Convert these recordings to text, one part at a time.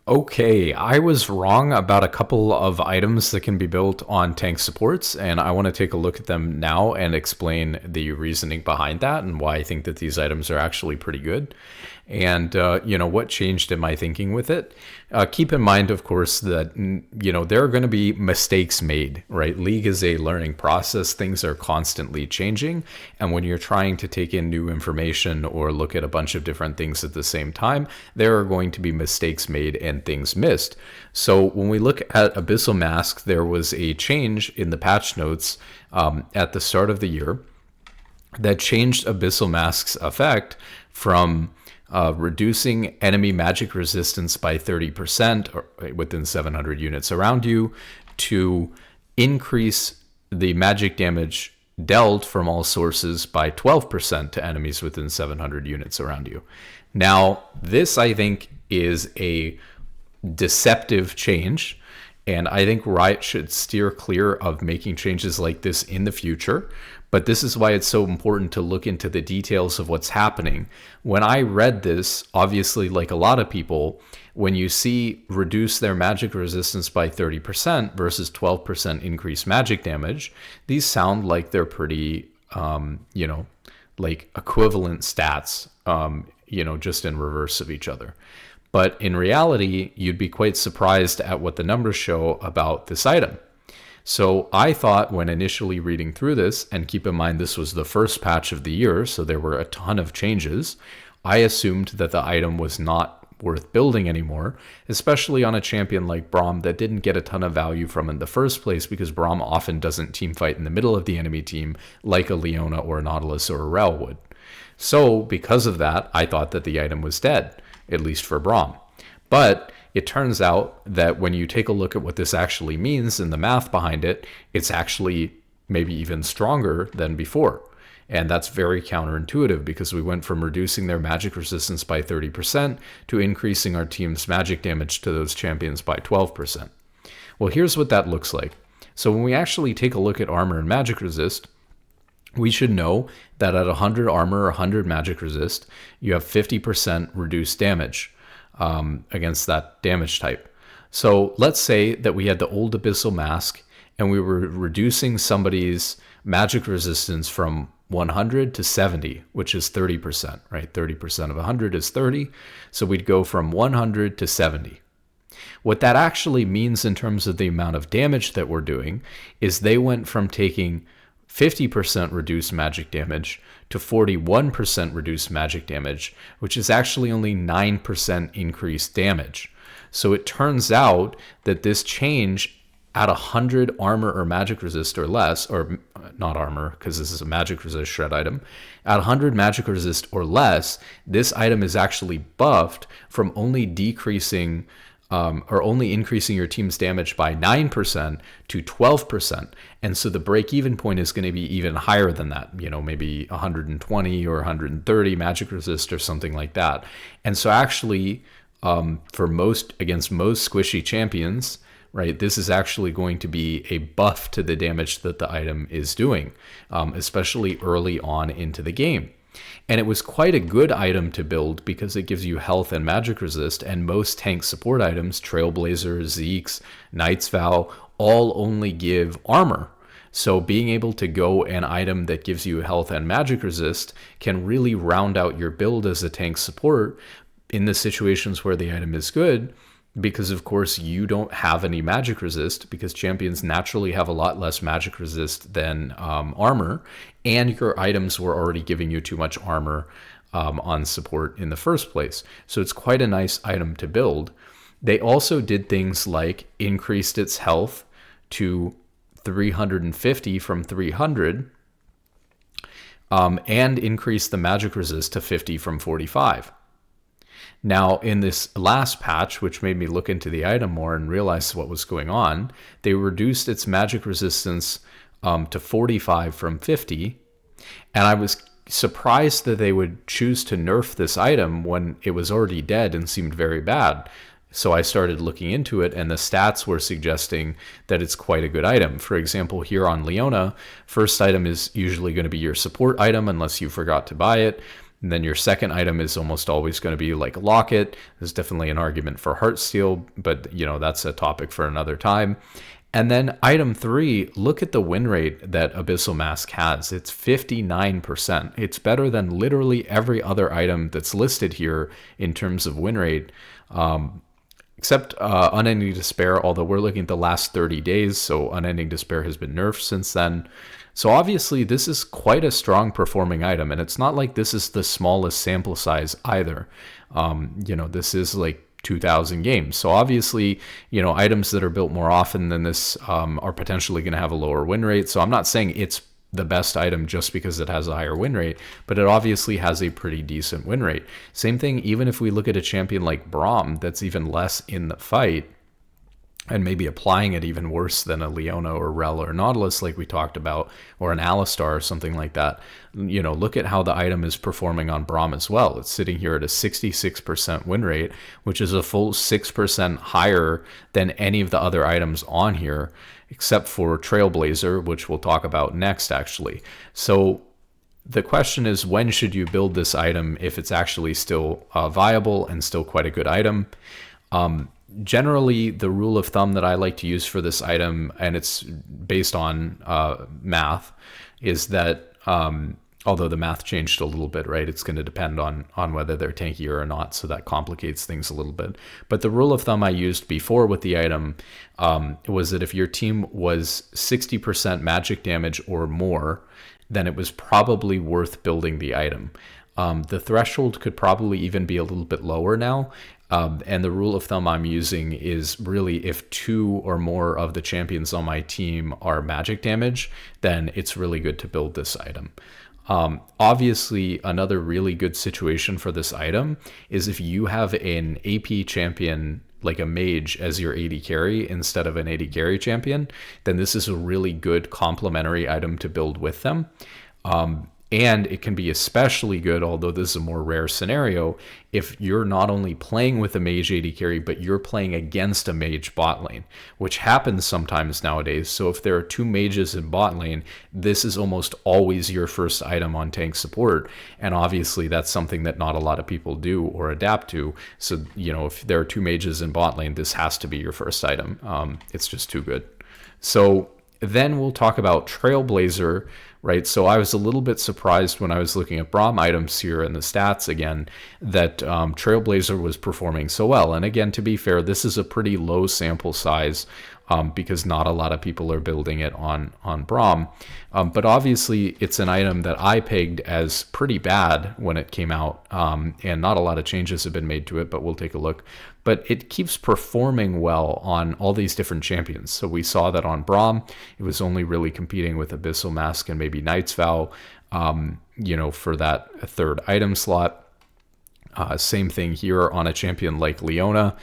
Okay, I was wrong about a couple of items that can be built on tank supports, and I want to take a look at them now and explain the reasoning behind that and why I think that these items are actually pretty good. And, what changed in my thinking with it. Keep in mind, of course, that, there are going to be mistakes made, right? League is a learning process. Things are constantly changing. And when you're trying to take in new information or look at a bunch of different things at the same time, there are going to be mistakes made and things missed. So when we look at Abyssal Mask, there was a change in the patch notes at the start of the year that changed Abyssal Mask's effect from reducing enemy magic resistance by 30% or within 700 units around you to increase the magic damage dealt from all sources by 12% to enemies within 700 units around you. Now, this I think is a deceptive change, and I think Riot should steer clear of making changes like this in the future. But this is why it's so important to look into the details of what's happening. When I read this, obviously, like a lot of people, when you see reduce their magic resistance by 30% versus 12% increased magic damage, these sound like they're pretty, like equivalent stats, just in reverse of each other. But in reality, you'd be quite surprised at what the numbers show about this item. So I thought when initially reading through this, and keep in mind this was the first patch of the year, so there were a ton of changes, I assumed that the item was not worth building anymore, especially on a champion like Braum that didn't get a ton of value from in the first place because Braum often doesn't team fight in the middle of the enemy team like a Leona or a Nautilus or a Rel would. So because of that, I thought that the item was dead, at least for Braum. But it turns out that when you take a look at what this actually means and the math behind it, it's actually maybe even stronger than before. And that's very counterintuitive because we went from reducing their magic resistance by 30% to increasing our team's magic damage to those champions by 12%. Well, here's what that looks like. So when we actually take a look at armor and magic resist, we should know that at 100 armor or 100 magic resist, you have 50% reduced damage against that damage type. So let's say that we had the old Abyssal Mask and we were reducing somebody's magic resistance from 100 to 70, which is 30%, right? 30% of 100 is 30. So we'd go from 100 to 70. What that actually means in terms of the amount of damage that we're doing is they went from taking 50% reduced magic damage to 41% reduced magic damage, which is actually only 9% increased damage. So it turns out that this change at 100 armor or magic resist or less, or not armor because this is a magic resist shred item, at 100 magic resist or less, this item is actually buffed from only decreasing or only increasing your team's damage by 9% to 12%. And so the break-even point is going to be even higher than that, maybe 120 or 130 magic resist or something like that. And so actually, against most squishy champions, right, this is actually going to be a buff to the damage that the item is doing, especially early on into the game. And it was quite a good item to build because it gives you health and magic resist, and most tank support items, Trailblazer, Zeke's, Knight's Vow, all only give armor. So being able to go an item that gives you health and magic resist can really round out your build as a tank support in the situations where the item is good, because of course you don't have any magic resist because champions naturally have a lot less magic resist than armor, and your items were already giving you too much armor on support in the first place. So it's quite a nice item to build. They also did things like increased its health to 350 from 300 and increased the magic resist to 50 from 45. Now, in this last patch, which made me look into the item more and realize what was going on, they reduced its magic resistance to 45 from 50. And I was surprised that they would choose to nerf this item when it was already dead and seemed very bad. So I started looking into it, and the stats were suggesting that it's quite a good item. For example, here on Leona, first item is usually going to be your support item unless you forgot to buy it. And then your second item is almost always going to be like Locket. There's definitely an argument for Heartsteel, but that's a topic for another time. And then item 3, look at the win rate that Abyssal Mask has. It's 59%. It's better than literally every other item that's listed here in terms of win rate, except Unending Despair, although we're looking at the last 30 days, so Unending Despair has been nerfed since then. So obviously this is quite a strong performing item, and it's not like this is the smallest sample size either. This is like 2,000 games. So obviously, items that are built more often than this are potentially going to have a lower win rate. So I'm not saying it's the best item just because it has a higher win rate, but it obviously has a pretty decent win rate. Same thing, even if we look at a champion like Braum, that's even less in the fight, and maybe applying it even worse than a Leona or Rel or Nautilus like we talked about, or an Alistar or something like that. Look at how the item is performing on Braum as well. It's sitting here at a 66% win rate, which is a full 6% higher than any of the other items on here, except for Trailblazer, which we'll talk about next actually. So the question is, when should you build this item if it's actually still viable and still quite a good item? Generally, the rule of thumb that I like to use for this item, and it's based on math, is that although the math changed a little bit, right? It's going to depend on whether they're tankier or not, so that complicates things a little bit. But the rule of thumb I used before with the item was that if your team was 60% magic damage or more, then it was probably worth building the item. The threshold could probably even be a little bit lower now. And the rule of thumb I'm using is really if 2 or more of the champions on my team are magic damage, then it's really good to build this item. Obviously, another really good situation for this item is if you have an AP champion like a mage as your AD carry instead of an AD carry champion, then this is a really good complementary item to build with them. And it can be especially good, although this is a more rare scenario, if you're not only playing with a mage AD carry, but you're playing against a mage bot lane, which happens sometimes nowadays. So if there are 2 mages in bot lane, this is almost always your first item on tank support. And obviously that's something that not a lot of people do or adapt to. So, if there are 2 mages in bot lane, this has to be your first item. It's just too good. So then we'll talk about Trailblazer, right? So I was a little bit surprised when I was looking at Braum items here in the stats again, that Trailblazer was performing so well. And again, to be fair, this is a pretty low sample size because not a lot of people are building it on Braum. But obviously it's an item that I pegged as pretty bad when it came out, and not a lot of changes have been made to it, but we'll take a look. But it keeps performing well on all these different champions. So we saw that on Braum, it was only really competing with Abyssal Mask and maybe Knight's Vow, for that third item slot. Same thing here on a champion like Leona.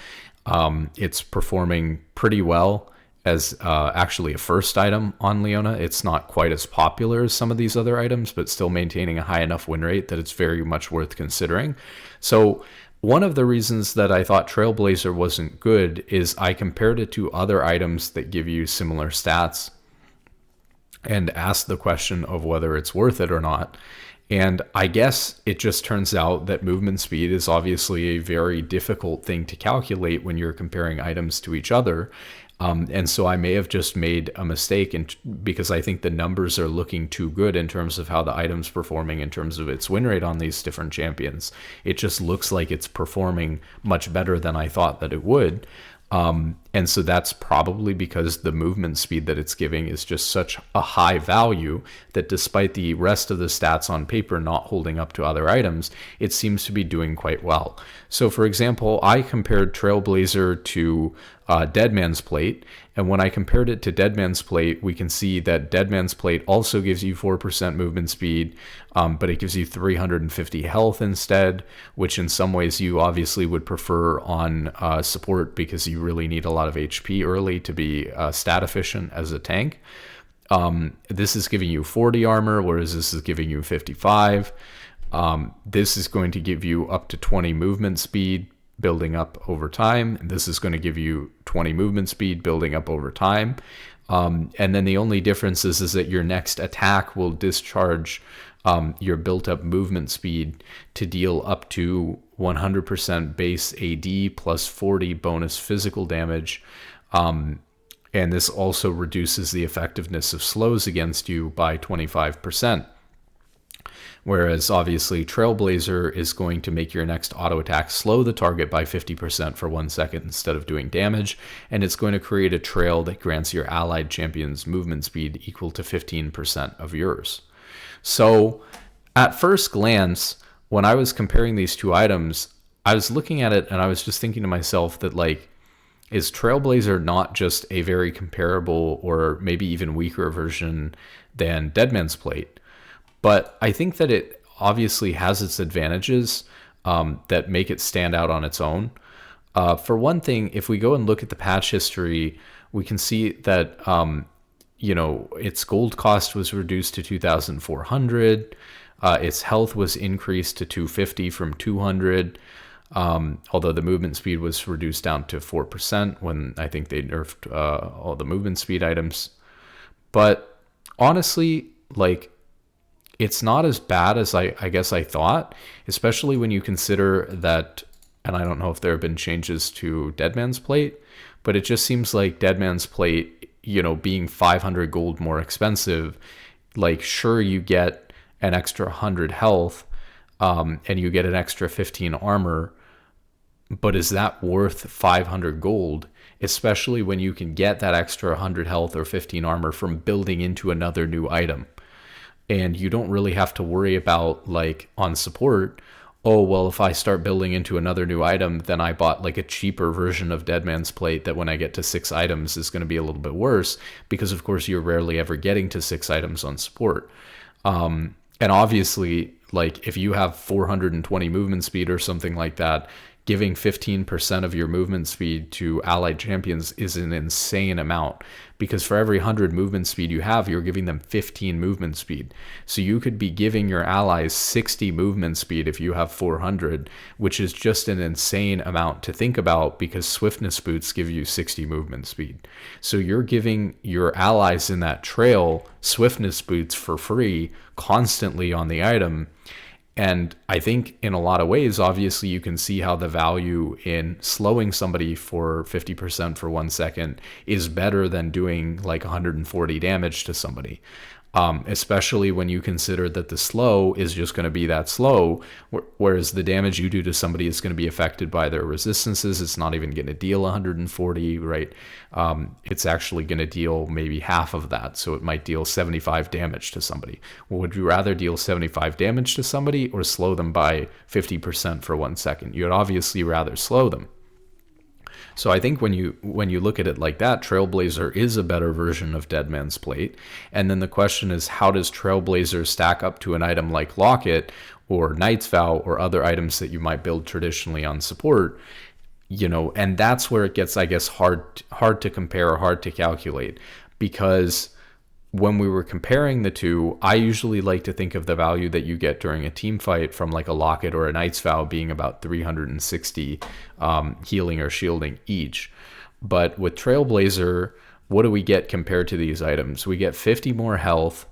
It's performing pretty well as actually a first item on Leona. It's not quite as popular as some of these other items, but still maintaining a high enough win rate that it's very much worth considering. So one of the reasons that I thought Trailblazer wasn't good is I compared it to other items that give you similar stats and asked the question of whether it's worth it or not. And I guess it just turns out that movement speed is obviously a very difficult thing to calculate when you're comparing items to each other. And so I may have just made a mistake because I think the numbers are looking too good in terms of how the item's performing in terms of its win rate on these different champions. It just looks like it's performing much better than I thought that it would. And so that's probably because the movement speed that it's giving is just such a high value that despite the rest of the stats on paper not holding up to other items, it seems to be doing quite well. So for example, I compared Trailblazer to Dead Man's Plate, and when I compared it to Dead Man's Plate, we can see that Dead Man's Plate also gives you 4% movement speed, but it gives you 350 health instead, which in some ways you obviously would prefer on support because you really need a lot of HP early to be stat efficient as a tank. This is giving you 40 armor, whereas this is giving you 55. This is going to give you up to 20 movement speed, building up over time. And this is going to give you 20 movement speed, building up over time. And then the only difference is that your next attack will discharge your built up movement speed to deal up to 100% base AD plus 40 bonus physical damage. And this also reduces the effectiveness of slows against you by 25%. Whereas obviously Trailblazer is going to make your next auto attack slow the target by 50% for 1 second instead of doing damage, and it's going to create a trail that grants your allied champion's movement speed equal to 15% of yours. So at first glance, when I was comparing these two items, I was looking at it and I was just thinking to myself that, like, is Trailblazer not just a very comparable or maybe even weaker version than Deadman's Plate? But I think that it obviously has its advantages that make it stand out on its own. For one thing, if we go and look at the patch history, we can see that its gold cost was reduced to 2,400. Its health was increased to 250 from 200. Although the movement speed was reduced down to 4% when I think they nerfed all the movement speed items. But honestly, like, it's not as bad as I guess I thought, especially when you consider that, and I don't know if there have been changes to Deadman's Plate, but it just seems like Deadman's Plate, being 500 gold more expensive, like, sure, you get an extra 100 health, and you get an extra 15 armor, but is that worth 500 gold, especially when you can get that extra 100 health or 15 armor from building into another new item? And you don't really have to worry about, like, on support, oh, well, if I start building into another new item, then I bought like a cheaper version of Deadman's Plate that when I get to 6 items is going to be a little bit worse, because of course you're rarely ever getting to 6 items on support. And obviously, like, if you have 420 movement speed or something like that, giving 15% of your movement speed to allied champions is an insane amount, because for every 100 movement speed you have, you're giving them 15 movement speed. So you could be giving your allies 60 movement speed if you have 400, which is just an insane amount to think about, because swiftness boots give you 60 movement speed. So you're giving your allies in that trail swiftness boots for free constantly on the item. And I think in a lot of ways, obviously, you can see how the value in slowing somebody for 50% for 1 second is better than doing like 140 damage to somebody. Especially when you consider that the slow is just going to be that slow, whereas the damage you do to somebody is going to be affected by their resistances. It's not even going to deal 140, right? It's actually going to deal maybe half of that, so it might deal 75 damage to somebody. Well, would you rather deal 75 damage to somebody or slow them by 50% for 1 second? You'd obviously rather slow them. So I think when you look at it like that, Trailblazer is a better version of Deadman's Plate. And then the question is, how does Trailblazer stack up to an item like Locket or Knight's Vow or other items that you might build traditionally on support? And that's where it gets, I guess, hard to compare or hard to calculate, because when we were comparing the two, I usually like to think of the value that you get during a team fight from like a Locket or a Knight's Vow being about 360 healing or shielding each. But with Trailblazer, what do we get compared to these items? We get 50 more health,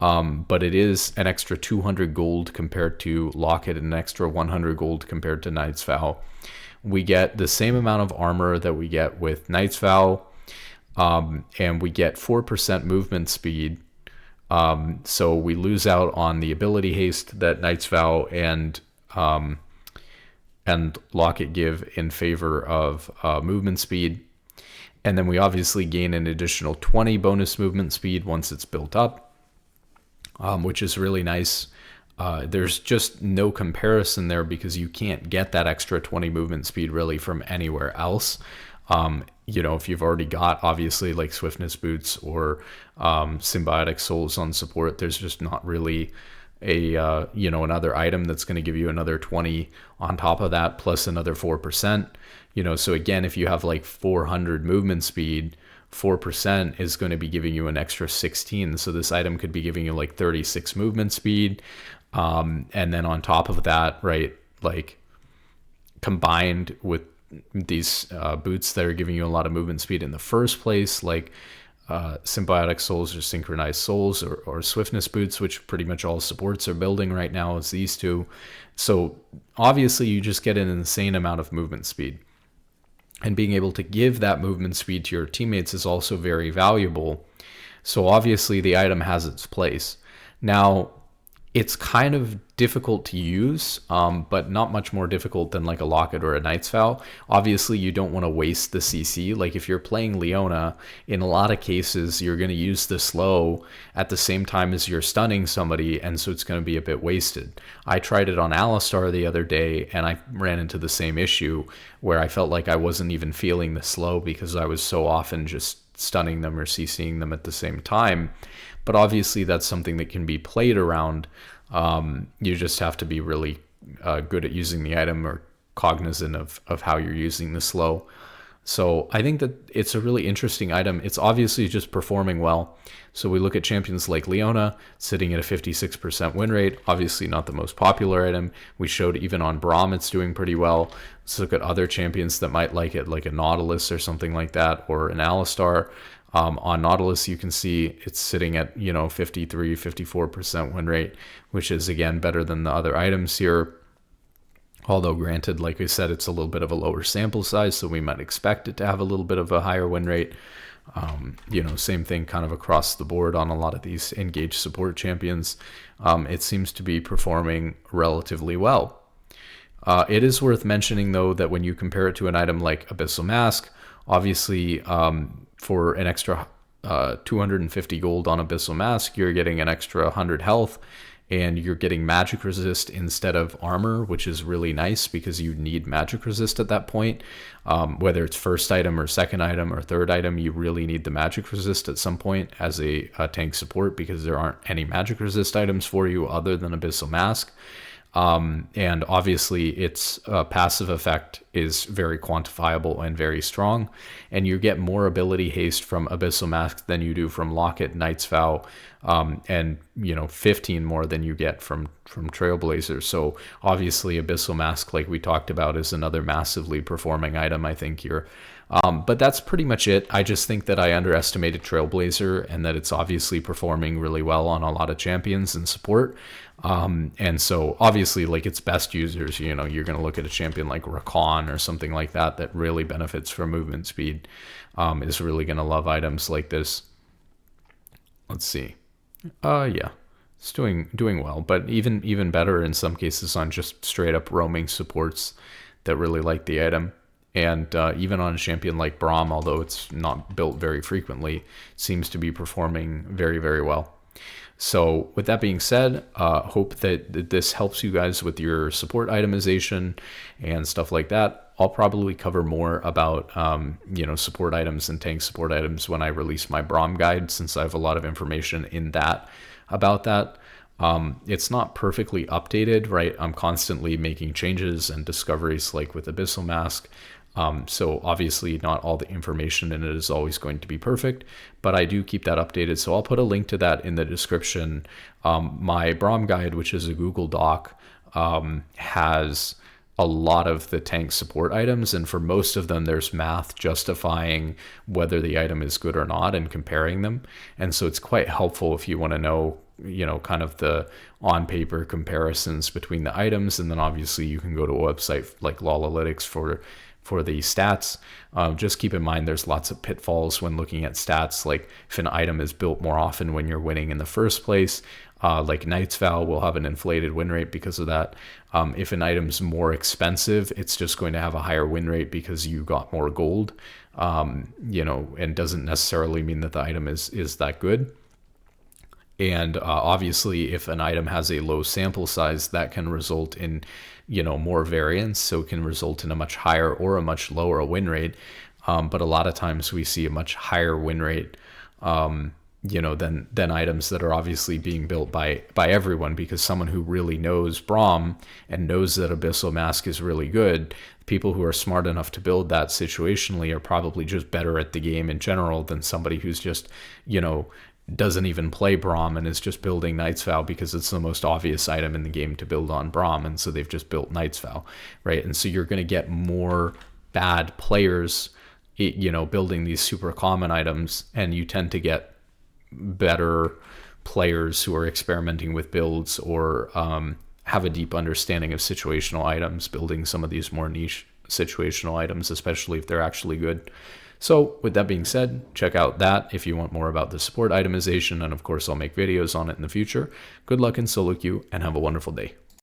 but it is an extra 200 gold compared to Locket and an extra 100 gold compared to Knight's Vow. We get the same amount of armor that we get with Knight's Vow, and we get 4% movement speed. So we lose out on the ability haste that Knight's Vow and Locket give in favor of movement speed. And then we obviously gain an additional 20 bonus movement speed once it's built up, which is really nice. There's just no comparison there, because you can't get that extra 20 movement speed really from anywhere else. If you've already got obviously like swiftness boots or symbiotic souls on support, there's just not really a another item that's going to give you another 20 on top of that plus another 4%. So again, if you have like 400 movement speed, 4% is going to be giving you an extra 16. So this item could be giving you like 36 movement speed. And then on top of that, right, like combined with these boots that are giving you a lot of movement speed in the first place, like symbiotic souls or synchronized souls or swiftness boots, which pretty much all supports are building right now, is these two. So obviously you just get an insane amount of movement speed. And being able to give that movement speed to your teammates is also very valuable. So obviously the item has its place. Now, it's kind of difficult to use, but not much more difficult than like a Locket or a Knight's Vow. Obviously, you don't want to waste the CC. Like if you're playing Leona, in a lot of cases, you're going to use the slow at the same time as you're stunning somebody, and so it's going to be a bit wasted. I tried it on Alistar the other day, and I ran into the same issue where I felt like I wasn't even feeling the slow because I was so often just stunning them or CCing them at the same time. But obviously that's something that can be played around. You just have to be really good at using the item or cognizant of how you're using the slow. So I think that it's a really interesting item. It's obviously just performing well. So we look at champions like Leona sitting at a 56% win rate, obviously not the most popular item. We showed even on Braum it's doing pretty well. Let's look at other champions that might like it, like a Nautilus or something like that, or an Alistar. On Nautilus, you can see it's sitting at, 53, 54% win rate, which is, again, better than the other items here. Although, granted, like I said, it's a little bit of a lower sample size, so we might expect it to have a little bit of a higher win rate. Same thing kind of across the board on a lot of these engaged support champions. It seems to be performing relatively well. It is worth mentioning, though, that when you compare it to an item like Abyssal Mask, obviously, for an extra 250 gold on Abyssal Mask, you're getting an extra 100 health, and you're getting magic resist instead of armor, which is really nice because you need magic resist at that point. Whether it's first item or second item or third item, you really need the magic resist at some point as a tank support because there aren't any magic resist items for you other than Abyssal Mask. And obviously its passive effect is very quantifiable and very strong, and you get more ability haste from Abyssal Mask than you do from Locket, Knight's Vow, and 15 more than you get from Trailblazer. So obviously Abyssal Mask, like we talked about, is another massively performing item, I think, here. But that's pretty much it. I just think that I underestimated Trailblazer and that it's obviously performing really well on a lot of champions and support. And so obviously, like, its best users, you're going to look at a champion like Rakan or something like that really benefits from movement speed, is really going to love items like this. Let's see. Yeah, it's doing well, but even better in some cases on just straight up roaming supports that really like the item. And even on a champion like Braum, although it's not built very frequently, seems to be performing very, very well. So with that being said, hope that this helps you guys with your support itemization and stuff like that. I'll probably cover more about support items and tank support items when I release my Braum guide, since I have a lot of information in that about that. It's not perfectly updated, right? I'm constantly making changes and discoveries, like with Abyssal Mask. So obviously not all the information in it is always going to be perfect, but I do keep that updated. So I'll put a link to that in the description. My Braum guide, which is a Google Doc, has a lot of the tank support items, and for most of them there's math justifying whether the item is good or not and comparing them. And so it's quite helpful if you want to know kind of the on paper comparisons between the items. And then obviously you can go to a website like Lolalytics for the stats. Just keep in mind there's lots of pitfalls when looking at stats, like if an item is built more often when you're winning in the first place, like Knight's Vow will have an inflated win rate because of that. If an item's more expensive, it's just going to have a higher win rate because you got more gold, and doesn't necessarily mean that the item is that good. And obviously, if an item has a low sample size, that can result in, more variance. So it can result in a much higher or a much lower win rate. But a lot of times we see a much higher win rate, than items that are obviously being built by everyone, because someone who really knows Braum and knows that Abyssal Mask is really good, people who are smart enough to build that situationally are probably just better at the game in general than somebody who's just, doesn't even play Braum and is just building Knight's Vow because it's the most obvious item in the game to build on Braum, and so they've just built Knight's Vow, right? And so you're going to get more bad players building these super common items, and you tend to get better players who are experimenting with builds or have a deep understanding of situational items, building some of these more niche situational items, especially if they're actually good. So with that being said, check out that if you want more about the support itemization, and of course I'll make videos on it in the future. Good luck in solo queue and have a wonderful day.